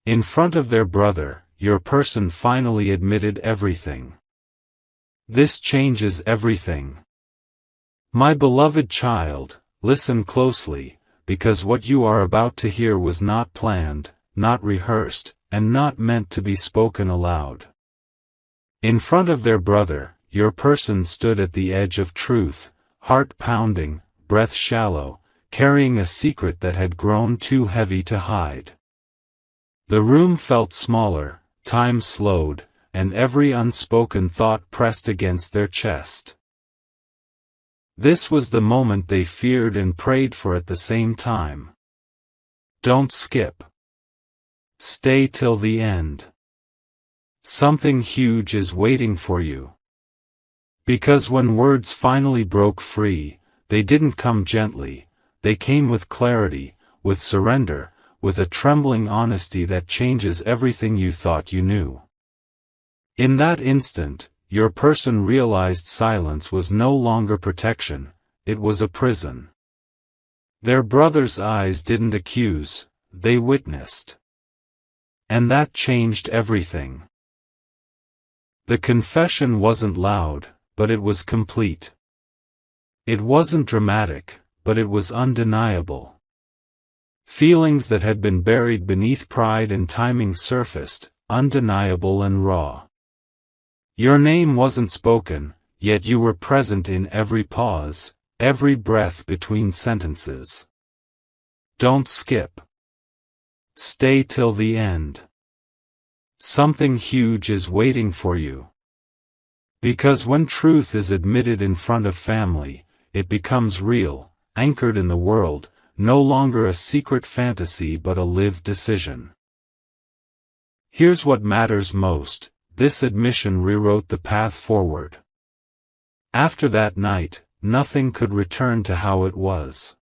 In front of their brother, your person finally admitted everything. This changes everything. My beloved child, listen closely, because what you are about to hear was not planned, not rehearsed, and not meant to be spoken aloud. In front of their brother, your person stood at the edge of truth, heart pounding, breath shallow, carrying a secret that had grown too heavy to hide. The room felt smaller, time slowed, and every unspoken thought pressed against their chest. This was the moment they feared and prayed for at the same time. Don't skip. Stay till the end. Something huge is waiting for you. Because when words finally broke free, they didn't come gently, they came with clarity, with surrender, with a trembling honesty that changes everything you thought you knew. In that instant, your person realized silence was no longer protection, it was a prison. Their brother's eyes didn't accuse, they witnessed. And that changed everything. The confession wasn't loud, but it was complete. It wasn't dramatic, but it was undeniable. Feelings that had been buried beneath pride and timing surfaced, undeniable and raw. Your name wasn't spoken, yet you were present in every pause, every breath between sentences. Don't skip. Stay till the end. Something huge is waiting for you. Because when truth is admitted in front of family, it becomes real, anchored in the world, no longer a secret fantasy but a lived decision. Here's what matters most, this admission rewrote the path forward. After that night, nothing could return to how it was.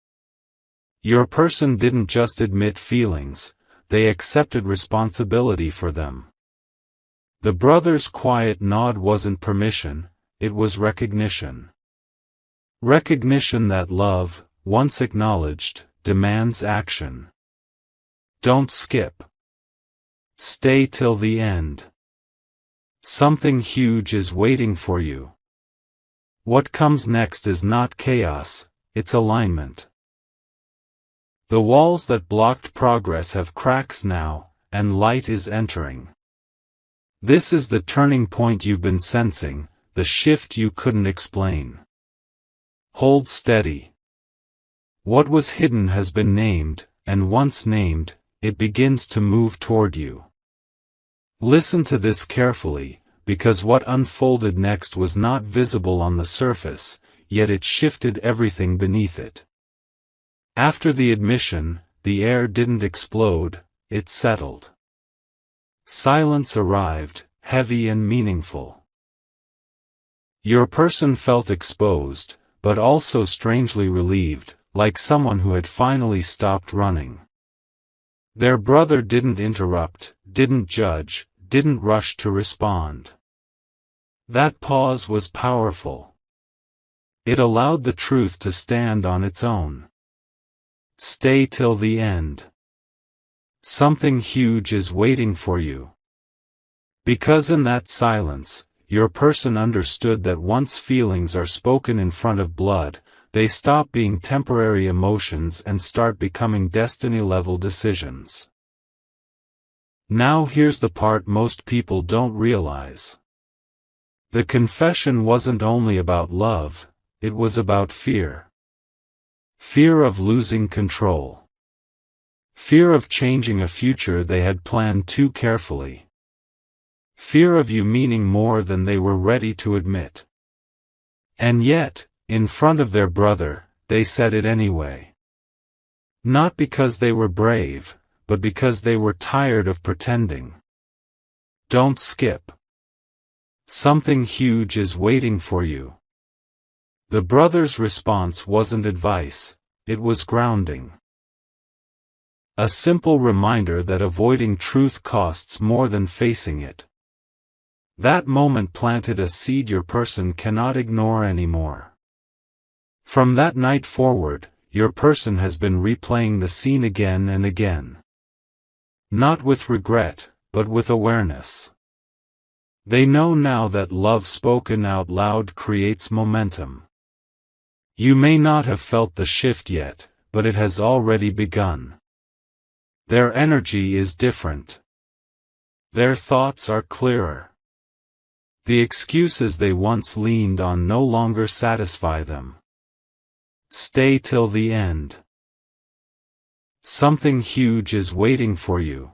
Your person didn't just admit feelings, they accepted responsibility for them. The brother's quiet nod wasn't permission, it was recognition. Recognition that love, once acknowledged, demands action. Don't skip. Stay till the end. Something huge is waiting for you. What comes next is not chaos, it's alignment. The walls that blocked progress have cracks now, and light is entering. This is the turning point you've been sensing, the shift you couldn't explain. Hold steady. What was hidden has been named, and once named, it begins to move toward you. Listen to this carefully, because what unfolded next was not visible on the surface, yet it shifted everything beneath it. After the admission, the air didn't explode, it settled. Silence arrived, heavy and meaningful. Your person felt exposed, but also strangely relieved, like someone who had finally stopped running. Their brother didn't interrupt, didn't judge, didn't rush to respond. That pause was powerful. It allowed the truth to stand on its own. Stay till the end. Something huge is waiting for you. Because in that silence, your person understood that once feelings are spoken in front of blood, they stop being temporary emotions and start becoming destiny-level decisions. Now here's the part most people don't realize. The confession wasn't only about love, it was about fear. Fear of losing control. Fear of changing a future they had planned too carefully. Fear of you meaning more than they were ready to admit. And yet, in front of their brother, they said it anyway. Not because they were brave, but because they were tired of pretending. Don't skip. Something huge is waiting for you. The brother's response wasn't advice, it was grounding. A simple reminder that avoiding truth costs more than facing it. That moment planted a seed your person cannot ignore anymore. From that night forward, your person has been replaying the scene again and again. Not with regret, but with awareness. They know now that love spoken out loud creates momentum. You may not have felt the shift yet, but it has already begun. Their energy is different. Their thoughts are clearer. The excuses they once leaned on no longer satisfy them. Stay till the end. Something huge is waiting for you.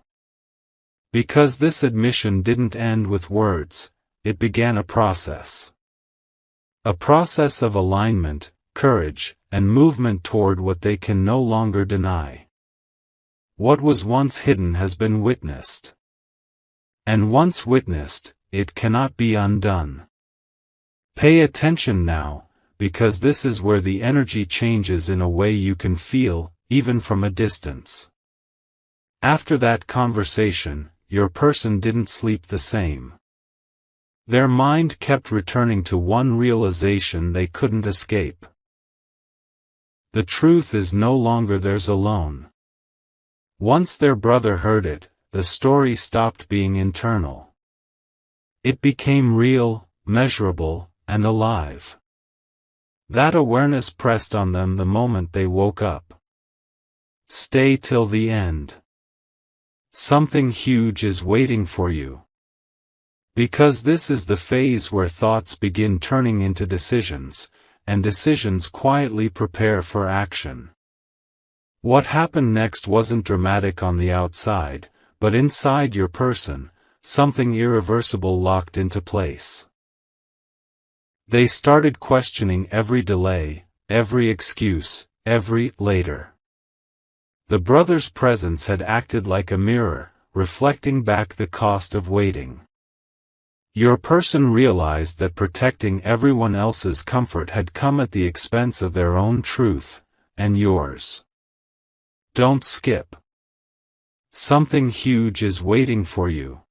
Because this admission didn't end with words, it began a process. A process of alignment, courage, and movement toward what they can no longer deny. What was once hidden has been witnessed. And once witnessed, it cannot be undone. Pay attention now, because this is where the energy changes in a way you can feel, even from a distance. After that conversation, your person didn't sleep the same. Their mind kept returning to one realization they couldn't escape. The truth is no longer theirs alone. Once their brother heard it, the story stopped being internal. It became real, measurable, and alive. That awareness pressed on them the moment they woke up. Stay till the end. Something huge is waiting for you. Because this is the phase where thoughts begin turning into decisions, and decisions quietly prepare for action. What happened next wasn't dramatic on the outside, but inside your person, something irreversible locked into place. They started questioning every delay, every excuse, every later. The brother's presence had acted like a mirror, reflecting back the cost of waiting. Your person realized that protecting everyone else's comfort had come at the expense of their own truth, and yours. Don't skip. Something huge is waiting for you.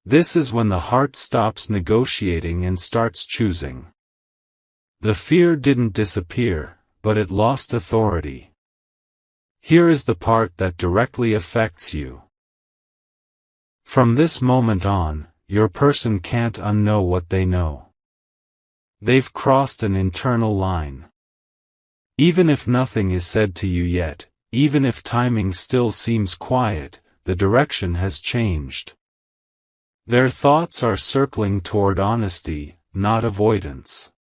This is when the heart stops negotiating and starts choosing. The fear didn't disappear, but it lost authority. Here is the part that directly affects you. From this moment on, your person can't unknow what they know. They've crossed an internal line. Even if nothing is said to you yet, even if timing still seems quiet, the direction has changed. Their thoughts are circling toward honesty, not avoidance.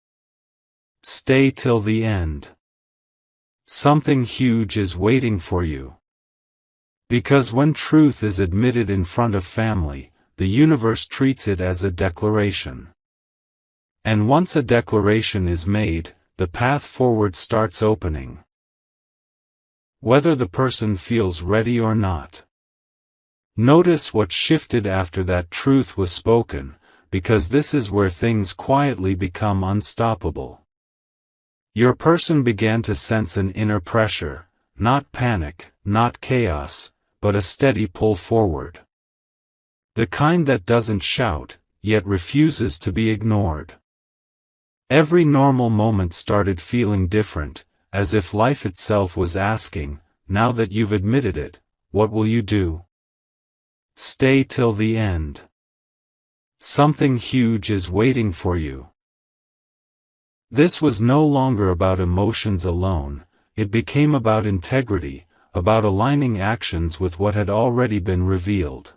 Stay till the end. Something huge is waiting for you. Because when truth is admitted in front of family, the universe treats it as a declaration. And once a declaration is made, the path forward starts opening. Whether the person feels ready or not. Notice what shifted after that truth was spoken, because this is where things quietly become unstoppable. Your person began to sense an inner pressure, not panic, not chaos, but a steady pull forward. The kind that doesn't shout, yet refuses to be ignored. Every normal moment started feeling different, as if life itself was asking, now that you've admitted it, what will you do? Stay till the end. Something huge is waiting for you. This was no longer about emotions alone, it became about integrity, about aligning actions with what had already been revealed.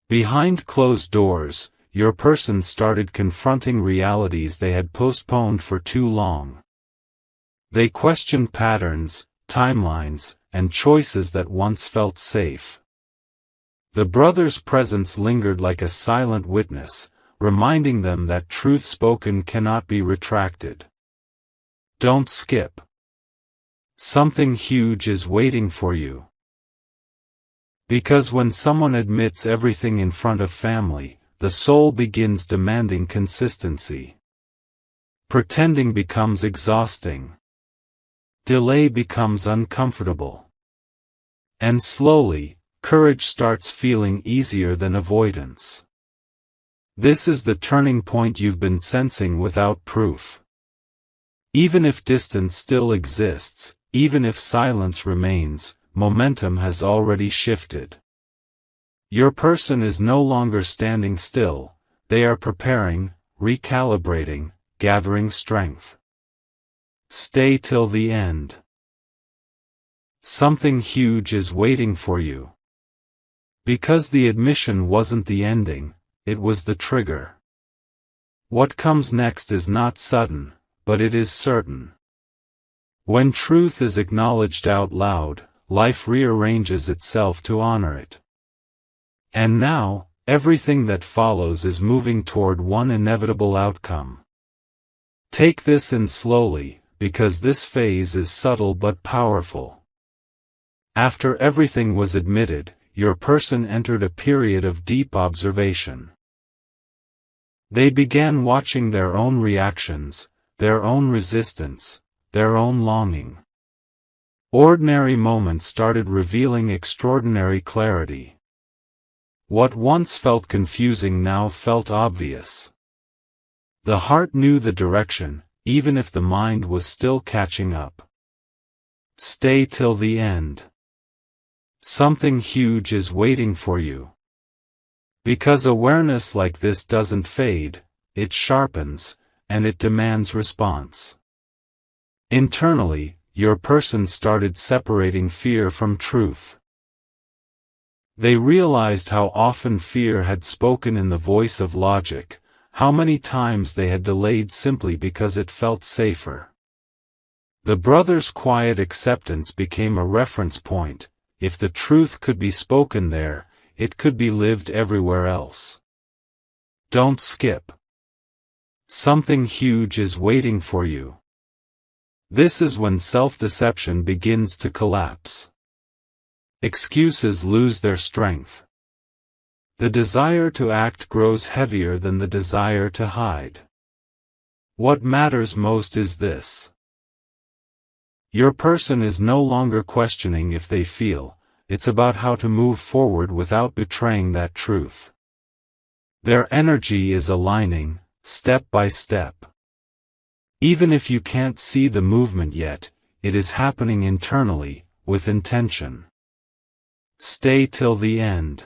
Behind closed doors, your person started confronting realities they had postponed for too long. They questioned patterns, timelines, and choices that once felt safe. The brother's presence lingered like a silent witness, reminding them that truth spoken cannot be retracted. Don't skip. Something huge is waiting for you. Because when someone admits everything in front of family, the soul begins demanding consistency. Pretending becomes exhausting. Delay becomes uncomfortable. And slowly, courage starts feeling easier than avoidance. This is the turning point you've been sensing without proof. Even if distance still exists, even if silence remains, momentum has already shifted. Your person is no longer standing still, they are preparing, recalibrating, gathering strength. Stay till the end. Something huge is waiting for you. Because the admission wasn't the ending, it was the trigger. What comes next is not sudden, but it is certain. When truth is acknowledged out loud, life rearranges itself to honor it. And now, everything that follows is moving toward one inevitable outcome. Take this in slowly, because this phase is subtle but powerful. After everything was admitted, your person entered a period of deep observation. They began watching their own reactions, their own resistance, their own longing. Ordinary moments started revealing extraordinary clarity. What once felt confusing now felt obvious. The heart knew the direction, even if the mind was still catching up. Stay till the end. Something huge is waiting for you. Because awareness like this doesn't fade, it sharpens, and it demands response. Internally, your person started separating fear from truth. They realized how often fear had spoken in the voice of logic, how many times they had delayed simply because it felt safer. The brothers' quiet acceptance became a reference point. If the truth could be spoken there, it could be lived everywhere else. Don't skip. Something huge is waiting for you. This is when self-deception begins to collapse. Excuses lose their strength. The desire to act grows heavier than the desire to hide. What matters most is this. Your person is no longer questioning if they feel, it's about how to move forward without betraying that truth. Their energy is aligning, step by step. Even if you can't see the movement yet, it is happening internally, with intention. Stay till the end.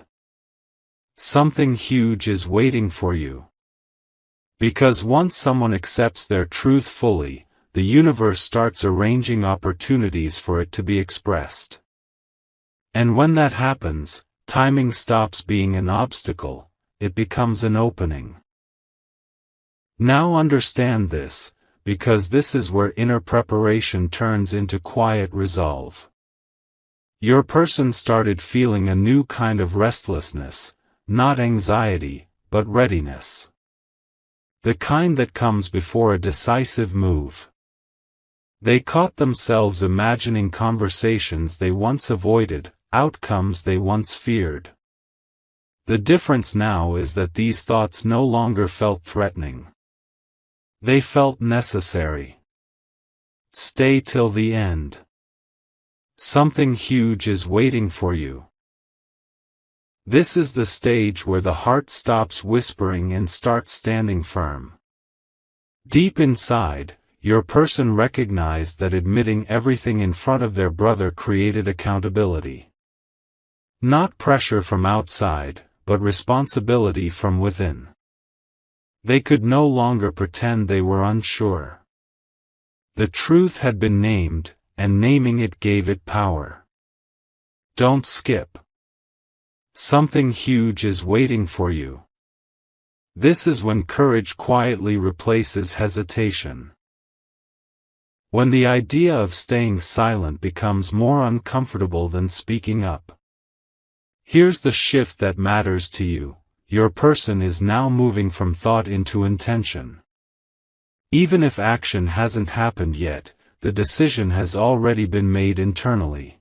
Something huge is waiting for you. Because once someone accepts their truth fully, the universe starts arranging opportunities for it to be expressed. And when that happens, timing stops being an obstacle, it becomes an opening. Now understand this, because this is where inner preparation turns into quiet resolve. Your person started feeling a new kind of restlessness, not anxiety, but readiness. The kind that comes before a decisive move. They caught themselves imagining conversations they once avoided, outcomes they once feared. The difference now is that these thoughts no longer felt threatening. They felt necessary. Stay till the end. Something huge is waiting for you. This is the stage where the heart stops whispering and starts standing firm. Deep inside, your person recognized that admitting everything in front of their brother created accountability. Not pressure from outside, but responsibility from within. They could no longer pretend they were unsure. The truth had been named, and naming it gave it power. Don't skip. Something huge is waiting for you. This is when courage quietly replaces hesitation. When the idea of staying silent becomes more uncomfortable than speaking up. Here's the shift that matters to you. Your person is now moving from thought into intention. Even if action hasn't happened yet, the decision has already been made internally.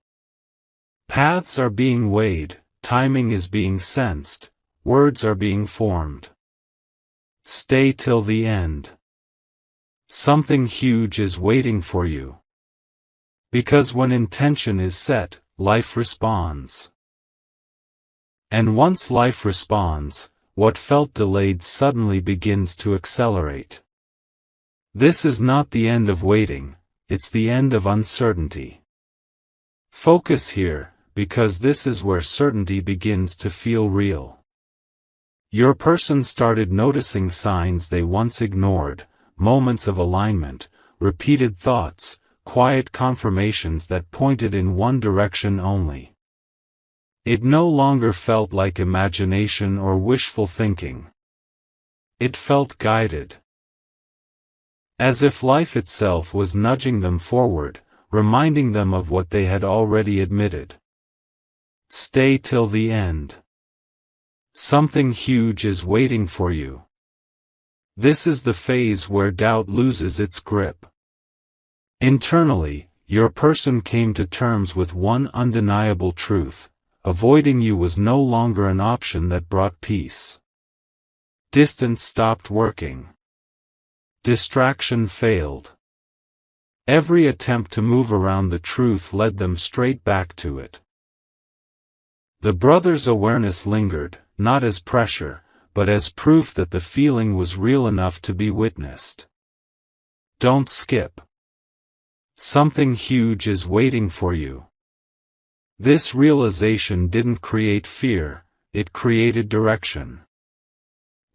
Paths are being weighed, timing is being sensed, words are being formed. Stay till the end. Something huge is waiting for you. Because when intention is set, life responds. And once life responds, what felt delayed suddenly begins to accelerate. This is not the end of waiting, it's the end of uncertainty. Focus here, because this is where certainty begins to feel real. Your person started noticing signs they once ignored, moments of alignment, repeated thoughts, quiet confirmations that pointed in one direction only. It no longer felt like imagination or wishful thinking. It felt guided. As if life itself was nudging them forward, reminding them of what they had already admitted. Stay till the end. Something huge is waiting for you. This is the phase where doubt loses its grip. Internally, your person came to terms with one undeniable truth: avoiding you was no longer an option that brought peace. Distance stopped working. Distraction failed. Every attempt to move around the truth led them straight back to it. The brothers' awareness lingered, not as pressure, but as proof that the feeling was real enough to be witnessed. Don't skip. Something huge is waiting for you. This realization didn't create fear, it created direction.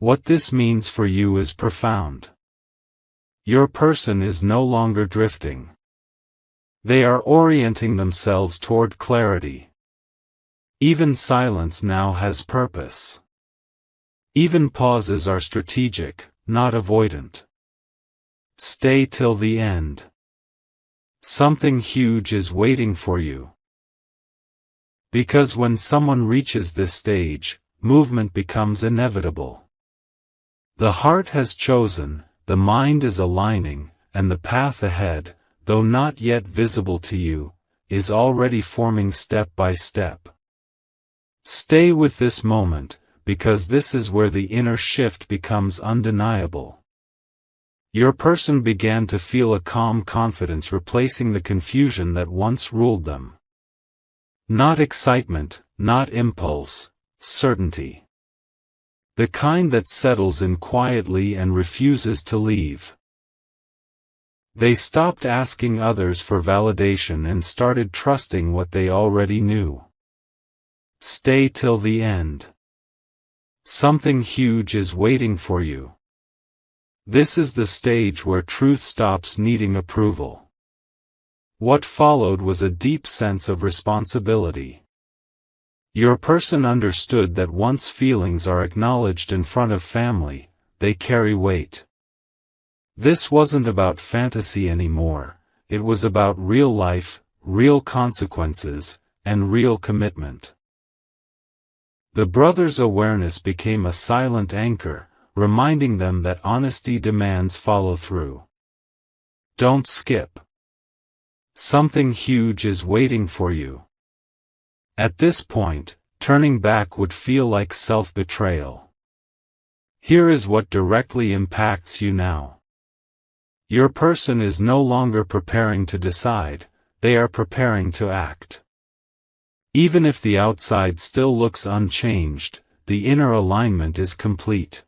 What this means for you is profound. Your person is no longer drifting. They are orienting themselves toward clarity. Even silence now has purpose. Even pauses are strategic, not avoidant. Stay till the end. Something huge is waiting for you. Because when someone reaches this stage, movement becomes inevitable. The heart has chosen, the mind is aligning, and the path ahead, though not yet visible to you, is already forming step by step. Stay with this moment, because this is where the inner shift becomes undeniable. Your person began to feel a calm confidence replacing the confusion that once ruled them. Not excitement, not impulse, certainty. The kind that settles in quietly and refuses to leave. They stopped asking others for validation and started trusting what they already knew. Stay till the end. Something huge is waiting for you. This is the stage where truth stops needing approval. What followed was a deep sense of responsibility. Your person understood that once feelings are acknowledged in front of family, they carry weight. This wasn't about fantasy anymore, it was about real life, real consequences, and real commitment. The brothers' awareness became a silent anchor, reminding them that honesty demands follow-through. Don't skip. Something huge is waiting for you. At this point, turning back would feel like self-betrayal. Here is what directly impacts you now. Your person is no longer preparing to decide, they are preparing to act. Even if the outside still looks unchanged, the inner alignment is complete.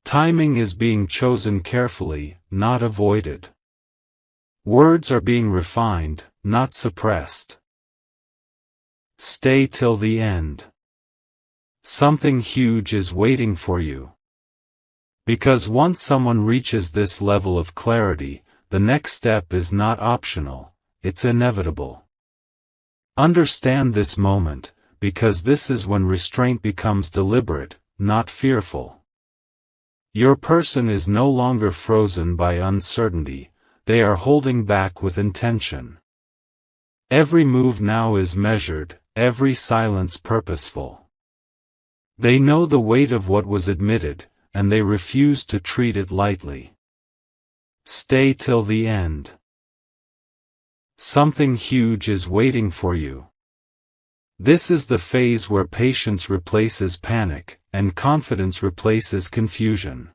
Timing is being chosen carefully, not avoided. Words are being refined, not suppressed. Stay till the end. Something huge is waiting for you. Because once someone reaches this level of clarity, the next step is not optional, it's inevitable. Understand this moment, because this is when restraint becomes deliberate, not fearful. Your person is no longer frozen by uncertainty, they are holding back with intention. Every move now is measured, every silence purposeful. They know the weight of what was admitted, and they refuse to treat it lightly. Stay till the end. Something huge is waiting for you. This is the phase where patience replaces panic, and confidence replaces confusion.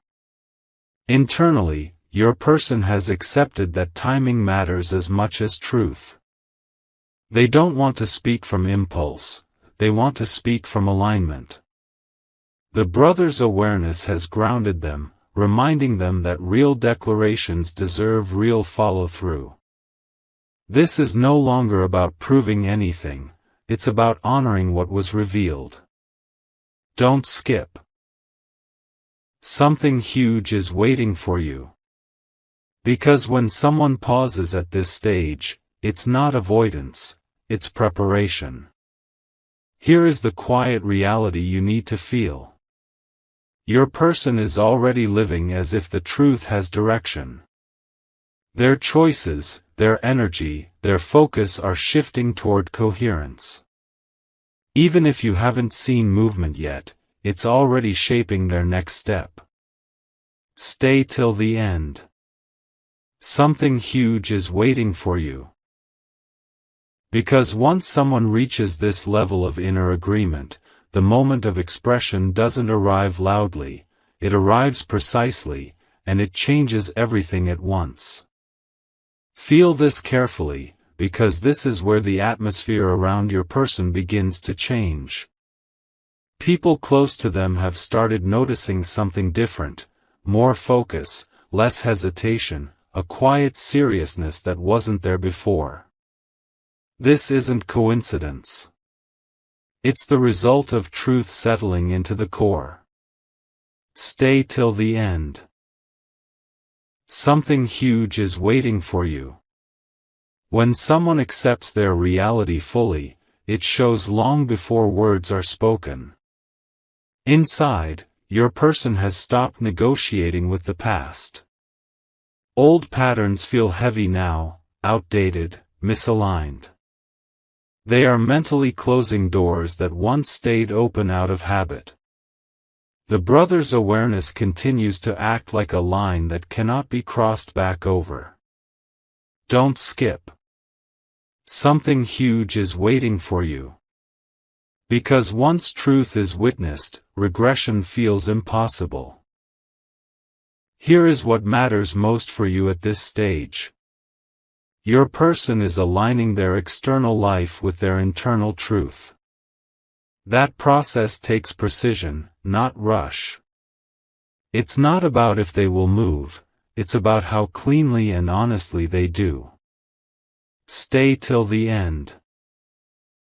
Internally, your person has accepted that timing matters as much as truth. They don't want to speak from impulse, they want to speak from alignment. The brothers' awareness has grounded them, reminding them that real declarations deserve real follow-through. This is no longer about proving anything, it's about honoring what was revealed. Don't skip. Something huge is waiting for you. Because when someone pauses at this stage, it's not avoidance, it's preparation. Here is the quiet reality you need to feel. Your person is already living as if the truth has direction. Their choices, their energy, their focus are shifting toward coherence. Even if you haven't seen movement yet, it's already shaping their next step. Stay till the end. Something huge is waiting for you. Because once someone reaches this level of inner agreement, the moment of expression doesn't arrive loudly, it arrives precisely, and it changes everything at once. Feel this carefully, because this is where the atmosphere around your person begins to change. People close to them have started noticing something different, more focus, less hesitation, a quiet seriousness that wasn't there before. This isn't coincidence. It's the result of truth settling into the core. Stay till the end. Something huge is waiting for you. When someone accepts their reality fully, it shows long before words are spoken. Inside, your person has stopped negotiating with the past. Old patterns feel heavy now, outdated, misaligned. They are mentally closing doors that once stayed open out of habit. The brother's awareness continues to act like a line that cannot be crossed back over. Don't skip. Something huge is waiting for you. Because once truth is witnessed, regression feels impossible. Here is what matters most for you at this stage. Your person is aligning their external life with their internal truth. That process takes precision, not rush. It's not about if they will move, it's about how cleanly and honestly they do. Stay till the end.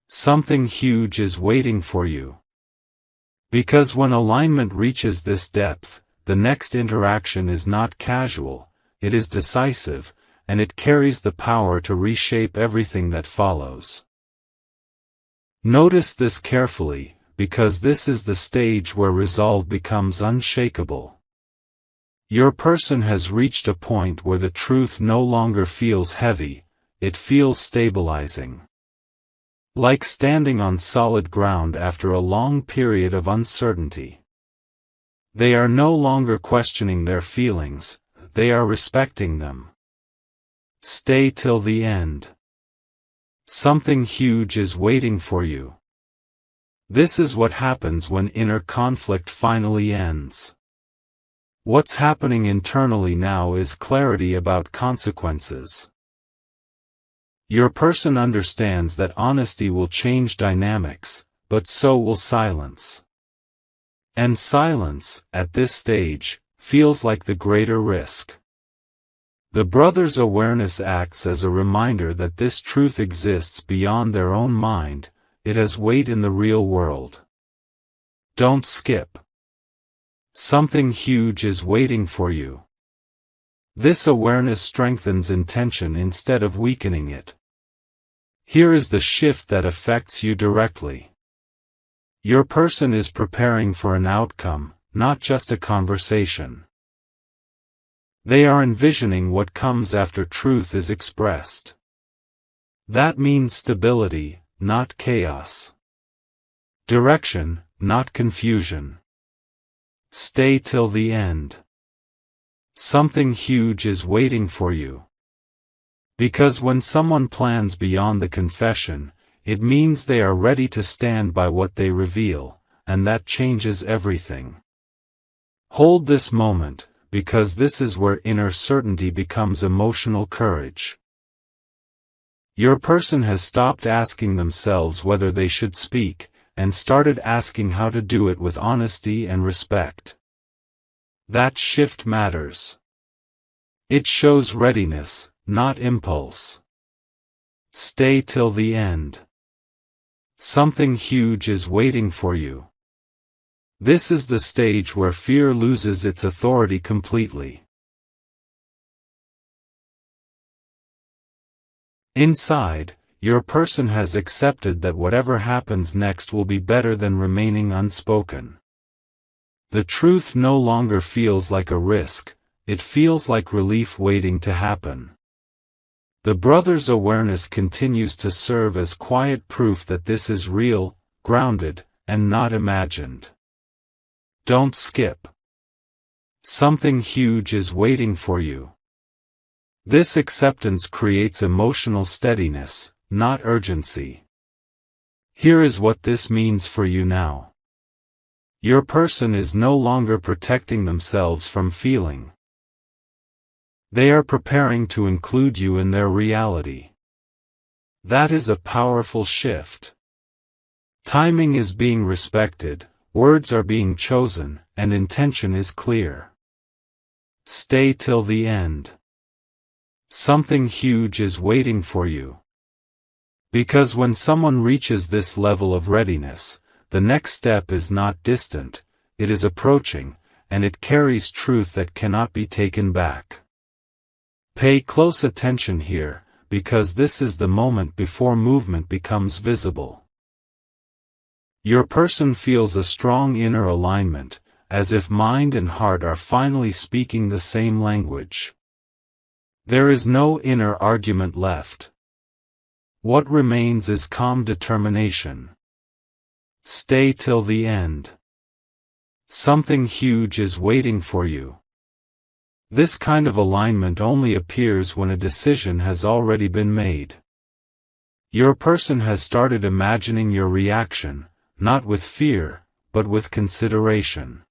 Something huge is waiting for you. Because when alignment reaches this depth, the next interaction is not casual, it is decisive, and it carries the power to reshape everything that follows. Notice this carefully, because this is the stage where resolve becomes unshakable. Your person has reached a point where the truth no longer feels heavy, it feels stabilizing. Like standing on solid ground after a long period of uncertainty. They are no longer questioning their feelings, they are respecting them. Stay till the end. Something huge is waiting for you. This is what happens when inner conflict finally ends. What's happening internally now is clarity about consequences. Your person understands that honesty will change dynamics, but so will silence. And silence, at this stage, feels like the greater risk. The brother's awareness acts as a reminder that this truth exists beyond their own mind, it has weight in the real world. Don't skip. Something huge is waiting for you. This awareness strengthens intention instead of weakening it. Here is the shift that affects you directly. Your person is preparing for an outcome, not just a conversation. They are envisioning what comes after truth is expressed. That means stability, not chaos. Direction, not confusion. Stay till the end. Something huge is waiting for you. Because when someone plans beyond the confession, it means they are ready to stand by what they reveal, and that changes everything. Hold this moment, because this is where inner certainty becomes emotional courage. Your person has stopped asking themselves whether they should speak, and started asking how to do it with honesty and respect. That shift matters. It shows readiness, not impulse. Stay till the end. Something huge is waiting for you. This is the stage where fear loses its authority completely. Inside, your person has accepted that whatever happens next will be better than remaining unspoken. The truth no longer feels like a risk, it feels like relief waiting to happen. The brother's awareness continues to serve as quiet proof that this is real, grounded, and not imagined. Don't skip. Something huge is waiting for you. This acceptance creates emotional steadiness, not urgency. Here is what this means for you now. Your person is no longer protecting themselves from feeling. They are preparing to include you in their reality. That is a powerful shift. Timing is being respected, words are being chosen, and intention is clear. Stay till the end. Something huge is waiting for you. Because when someone reaches this level of readiness, the next step is not distant, it is approaching, and it carries truth that cannot be taken back. Pay close attention here, because this is the moment before movement becomes visible. Your person feels a strong inner alignment, as if mind and heart are finally speaking the same language. There is no inner argument left. What remains is calm determination. Stay till the end. Something huge is waiting for you. This kind of alignment only appears when a decision has already been made. Your person has started imagining your reaction, not with fear, but with consideration.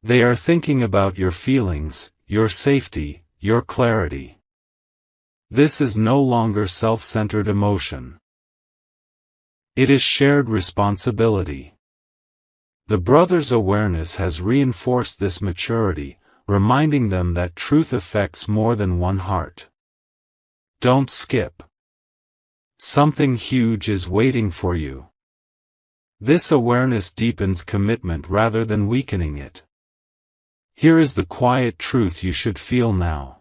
They are thinking about your feelings, your safety, your clarity. This is no longer self-centered emotion. It is shared responsibility. The brother's awareness has reinforced this maturity, reminding them that truth affects more than one heart. Don't skip. Something huge is waiting for you. This awareness deepens commitment rather than weakening it. Here is the quiet truth you should feel now.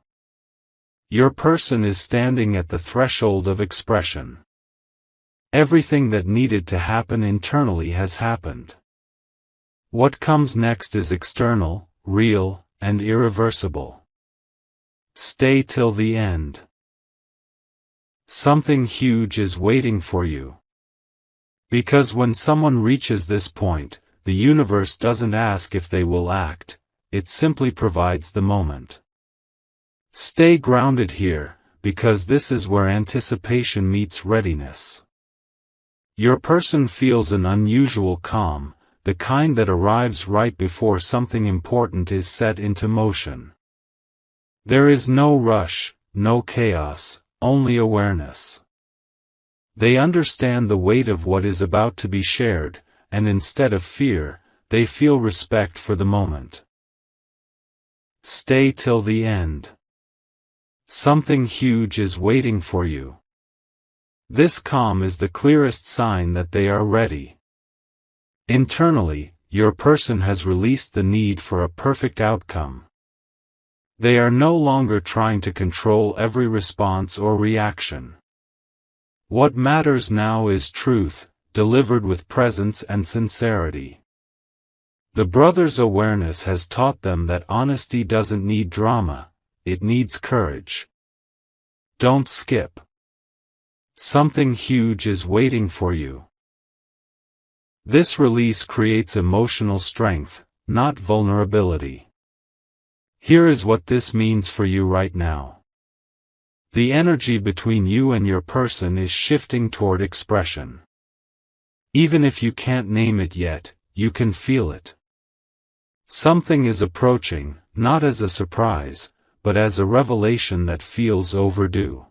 Your person is standing at the threshold of expression. Everything that needed to happen internally has happened. What comes next is external, real, and irreversible. Stay till the end. Something huge is waiting for you. Because when someone reaches this point, the universe doesn't ask if they will act, it simply provides the moment. Stay grounded here, because this is where anticipation meets readiness. Your person feels an unusual calm, the kind that arrives right before something important is set into motion. There is no rush, no chaos, only awareness. They understand the weight of what is about to be shared, and instead of fear, they feel respect for the moment. Stay till the end. Something huge is waiting for you. This calm is the clearest sign that they are ready. Internally, your person has released the need for a perfect outcome. They are no longer trying to control every response or reaction. What matters now is truth, delivered with presence and sincerity. The brother's awareness has taught them that honesty doesn't need drama, it needs courage. Don't skip. Something huge is waiting for you. This release creates emotional strength, not vulnerability. Here is what this means for you right now. The energy between you and your person is shifting toward expression. Even if you can't name it yet, you can feel it. Something is approaching, not as a surprise, but as a revelation that feels overdue.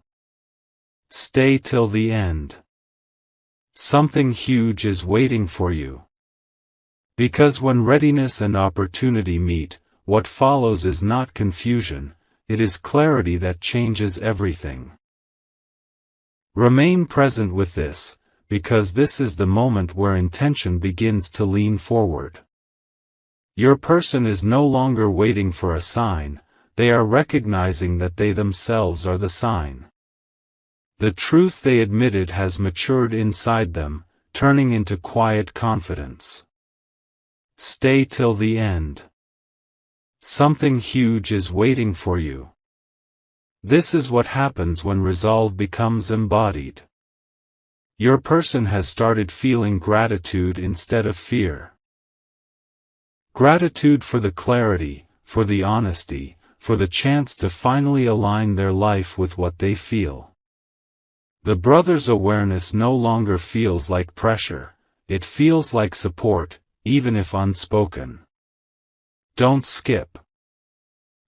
Stay till the end. Something huge is waiting for you. Because when readiness and opportunity meet, what follows is not confusion, it is clarity that changes everything. Remain present with this, because this is the moment where intention begins to lean forward. Your person is no longer waiting for a sign, they are recognizing that they themselves are the sign. The truth they admitted has matured inside them, turning into quiet confidence. Stay till the end. Something huge is waiting for you. This is what happens when resolve becomes embodied. Your person has started feeling gratitude instead of fear. Gratitude for the clarity, for the honesty, for the chance to finally align their life with what they feel. The brother's awareness no longer feels like pressure, it feels like support, even if unspoken. Don't skip.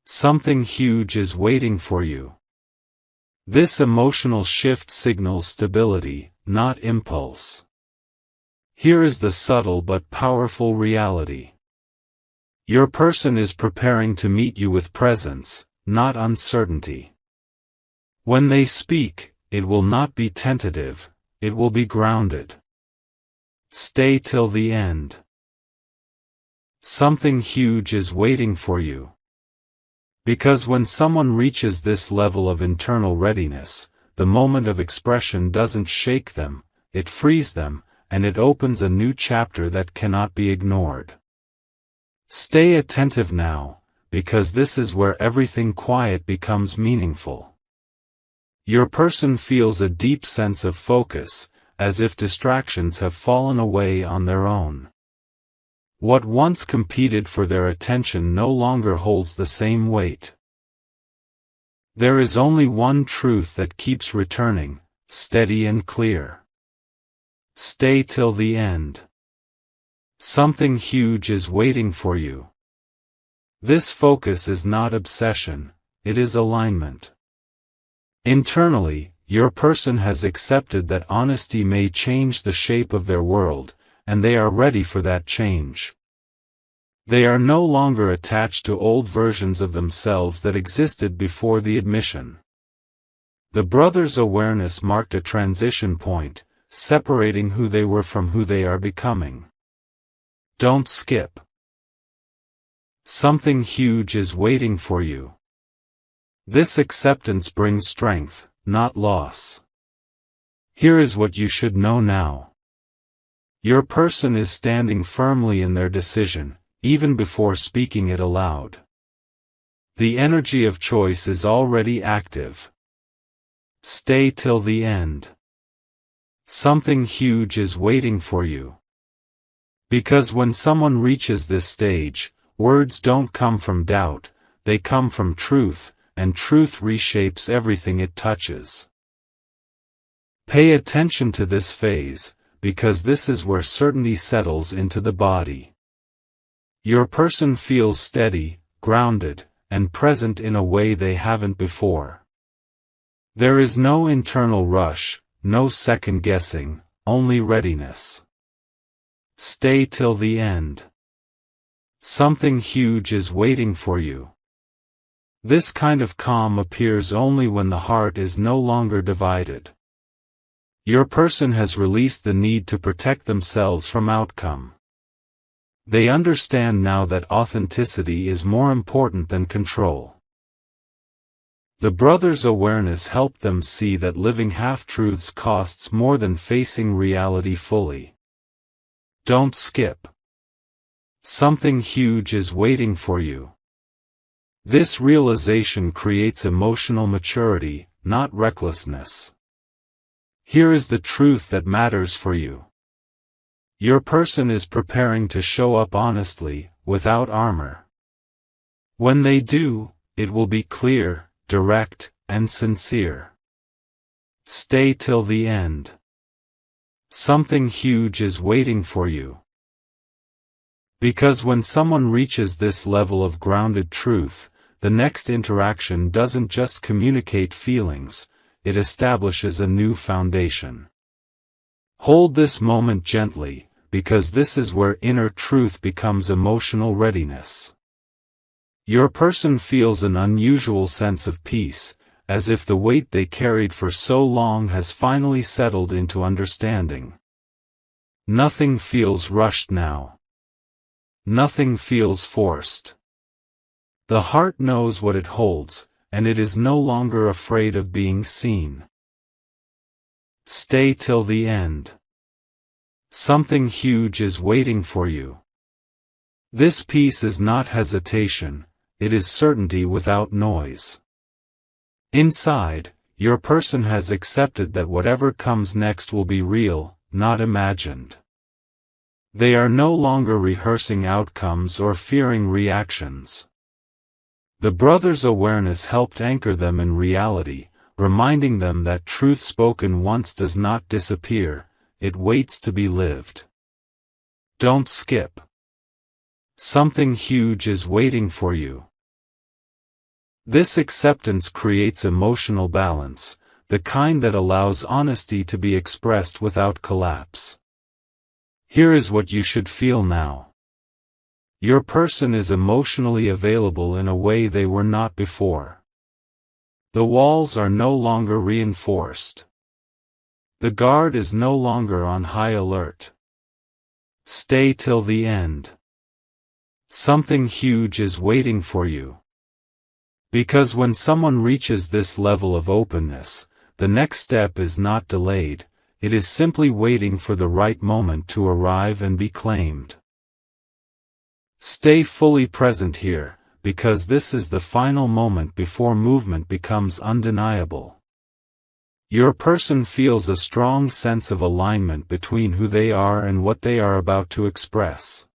Something huge is waiting for you. This emotional shift signals stability, not impulse. Here is the subtle but powerful reality. Your person is preparing to meet you with presence, not uncertainty. When they speak, it will not be tentative, it will be grounded. Stay till the end. Something huge is waiting for you. Because when someone reaches this level of internal readiness, the moment of expression doesn't shake them, it frees them, and it opens a new chapter that cannot be ignored. Stay attentive now, because this is where everything quiet becomes meaningful. Your person feels a deep sense of focus, as if distractions have fallen away on their own. What once competed for their attention no longer holds the same weight. There is only one truth that keeps returning, steady and clear. Stay till the end. Something huge is waiting for you. This focus is not obsession, it is alignment. Internally, your person has accepted that honesty may change the shape of their world, and they are ready for that change. They are no longer attached to old versions of themselves that existed before the admission. The brother's awareness marked a transition point, separating who they were from who they are becoming. Don't skip. Something huge is waiting for you. This acceptance brings strength, not loss. Here is what you should know now. Your person is standing firmly in their decision, even before speaking it aloud. The energy of choice is already active. Stay till the end. Something huge is waiting for you. Because when someone reaches this stage, words don't come from doubt, they come from truth, and truth reshapes everything it touches. Pay attention to this phase, because this is where certainty settles into the body. Your person feels steady, grounded, and present in a way they haven't before. There is no internal rush, no second guessing, only readiness. Stay till the end. Something huge is waiting for you. This kind of calm appears only when the heart is no longer divided. Your person has released the need to protect themselves from outcome. They understand now that authenticity is more important than control. The brother's awareness helped them see that living half-truths costs more than facing reality fully. Don't skip. Something huge is waiting for you. This realization creates emotional maturity, not recklessness. Here is the truth that matters for you. Your person is preparing to show up honestly, without armor. When they do, it will be clear, direct, and sincere. Stay till the end. Something huge is waiting for you. Because when someone reaches this level of grounded truth, the next interaction doesn't just communicate feelings, it establishes a new foundation. Hold this moment gently, because this is where inner truth becomes emotional readiness. Your person feels an unusual sense of peace, as if the weight they carried for so long has finally settled into understanding. Nothing feels rushed now. Nothing feels forced. The heart knows what it holds, and it is no longer afraid of being seen. Stay till the end. Something huge is waiting for you. This peace is not hesitation, it is certainty without noise. Inside, your person has accepted that whatever comes next will be real, not imagined. They are no longer rehearsing outcomes or fearing reactions. The brother's awareness helped anchor them in reality, reminding them that truth spoken once does not disappear, it waits to be lived. Don't skip. Something huge is waiting for you. This acceptance creates emotional balance, the kind that allows honesty to be expressed without collapse. Here is what you should feel now. Your person is emotionally available in a way they were not before. The walls are no longer reinforced. The guard is no longer on high alert. Stay till the end. Something huge is waiting for you. Because when someone reaches this level of openness, the next step is not delayed, it is simply waiting for the right moment to arrive and be claimed. Stay fully present here, because this is the final moment before movement becomes undeniable. Your person feels a strong sense of alignment between who they are and what they are about to express.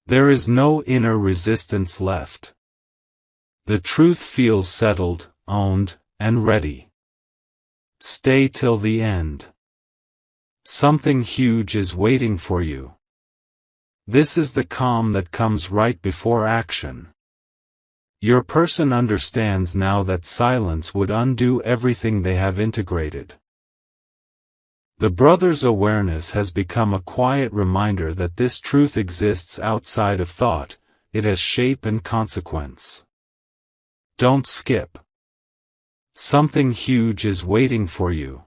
There is no inner resistance left. The truth feels settled, owned, and ready. Stay till the end. Something huge is waiting for you. This is the calm that comes right before action. Your person understands now that silence would undo everything they have integrated. The brother's awareness has become a quiet reminder that this truth exists outside of thought, it has shape and consequence. Don't skip. Something huge is waiting for you.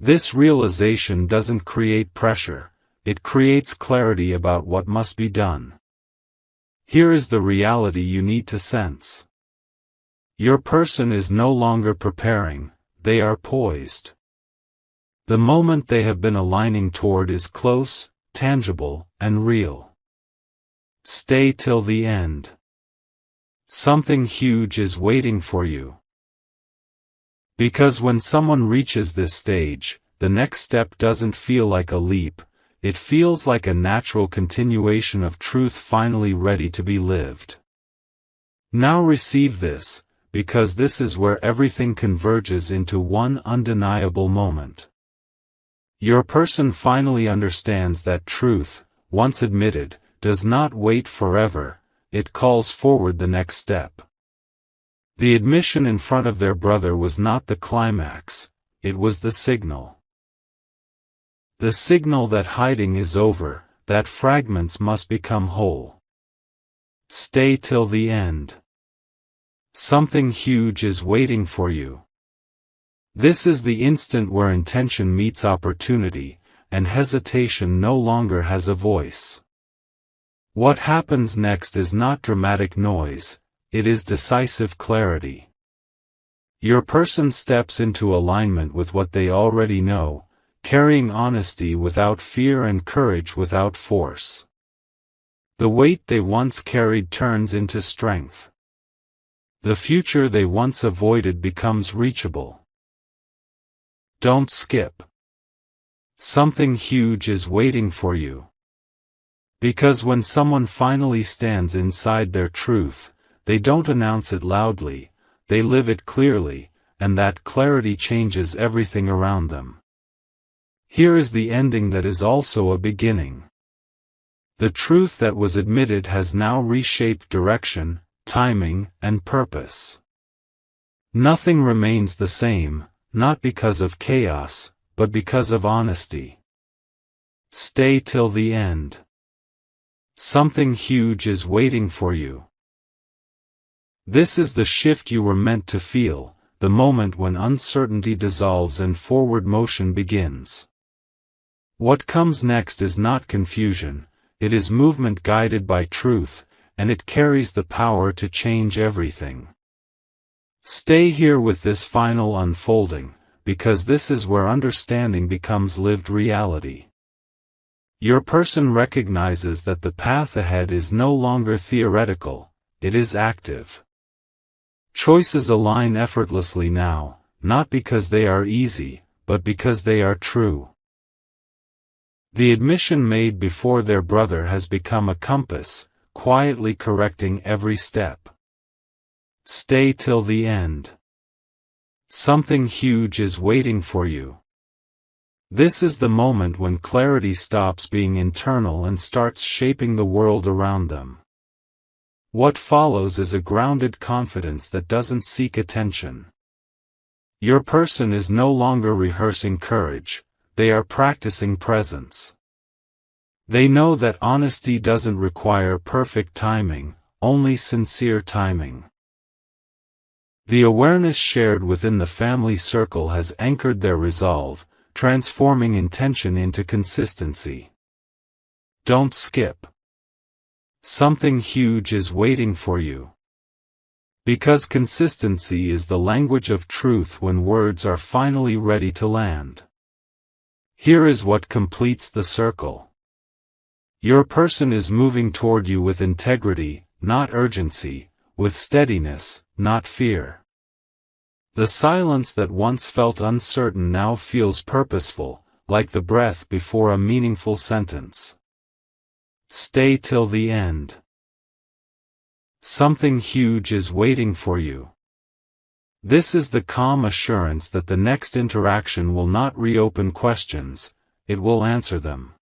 This realization doesn't create pressure, it creates clarity about what must be done. Here is the reality you need to sense. Your person is no longer preparing, they are poised. The moment they have been aligning toward is close, tangible, and real. Stay till the end. Something huge is waiting for you. Because when someone reaches this stage, the next step doesn't feel like a leap, it feels like a natural continuation of truth finally ready to be lived. Now receive this, because this is where everything converges into one undeniable moment. Your person finally understands that truth, once admitted, does not wait forever, it calls forward the next step. The admission in front of their brother was not the climax, it was the signal. The signal that hiding is over, that fragments must become whole. Stay till the end. Something huge is waiting for you. This is the instant where intention meets opportunity, and hesitation no longer has a voice. What happens next is not dramatic noise, it is decisive clarity. Your person steps into alignment with what they already know, carrying honesty without fear and courage without force. The weight they once carried turns into strength. The future they once avoided becomes reachable. Don't skip. Something huge is waiting for you. Because when someone finally stands inside their truth, they don't announce it loudly, they live it clearly, and that clarity changes everything around them. Here is the ending that is also a beginning. The truth that was admitted has now reshaped direction, timing, and purpose. Nothing remains the same, not because of chaos, but because of honesty. Stay till the end. Something huge is waiting for you. This is the shift you were meant to feel, the moment when uncertainty dissolves and forward motion begins. What comes next is not confusion, it is movement guided by truth, and it carries the power to change everything. Stay here with this final unfolding, because this is where understanding becomes lived reality. Your person recognizes that the path ahead is no longer theoretical, it is active. Choices align effortlessly now, not because they are easy, but because they are true. The admission made before their brother has become a compass, quietly correcting every step. Stay till the end. Something huge is waiting for you. This is the moment when clarity stops being internal and starts shaping the world around them. What follows is a grounded confidence that doesn't seek attention. Your person is no longer rehearsing courage, they are practicing presence. They know that honesty doesn't require perfect timing, only sincere timing. The awareness shared within the family circle has anchored their resolve, transforming intention into consistency. Don't skip. Something huge is waiting for you. Because consistency is the language of truth when words are finally ready to land. Here is what completes the circle. Your person is moving toward you with integrity, not urgency, with steadiness, not fear. The silence that once felt uncertain now feels purposeful, like the breath before a meaningful sentence. Stay till the end. Something huge is waiting for you. This is the calm assurance that the next interaction will not reopen questions, it will answer them.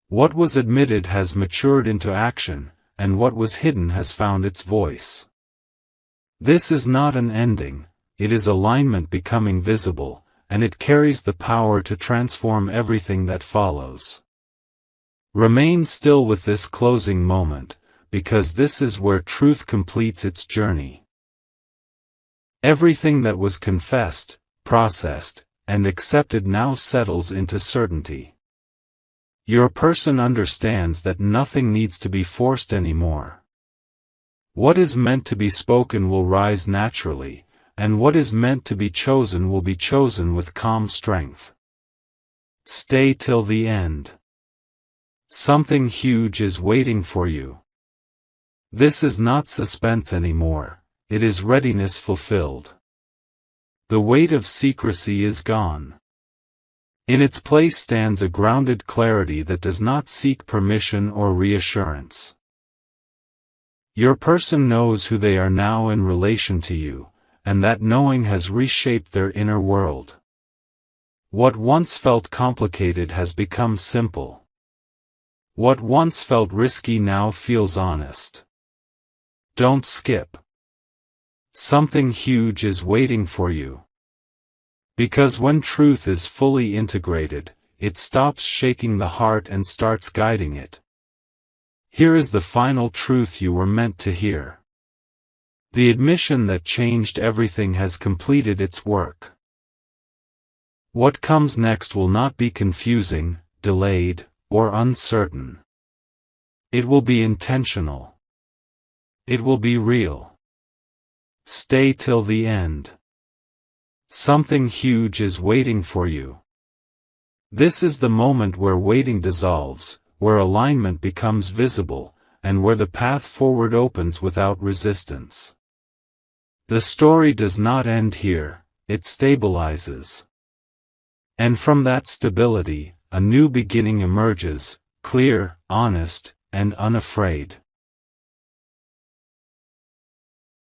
What was admitted has matured into action, and what was hidden has found its voice. This is not an ending, it is alignment becoming visible, and it carries the power to transform everything that follows. Remain still with this closing moment, because this is where truth completes its journey. Everything that was confessed, processed, and accepted now settles into certainty. Your person understands that nothing needs to be forced anymore. What is meant to be spoken will rise naturally, and what is meant to be chosen will be chosen with calm strength. Stay till the end. Something huge is waiting for you. This is not suspense anymore, it is readiness fulfilled. The weight of secrecy is gone. In its place stands a grounded clarity that does not seek permission or reassurance. Your person knows who they are now in relation to you, and that knowing has reshaped their inner world. What once felt complicated has become simple. What once felt risky now feels honest. Don't skip. Something huge is waiting for you. Because when truth is fully integrated, it stops shaking the heart and starts guiding it. Here is the final truth you were meant to hear. The admission that changed everything has completed its work. What comes next will not be confusing, delayed, or uncertain. It will be intentional. It will be real. Stay till the end. Something huge is waiting for you. This is the moment where waiting dissolves, where alignment becomes visible, and where the path forward opens without resistance. The story does not end here, it stabilizes. And from that stability, a new beginning emerges, clear, honest, and unafraid.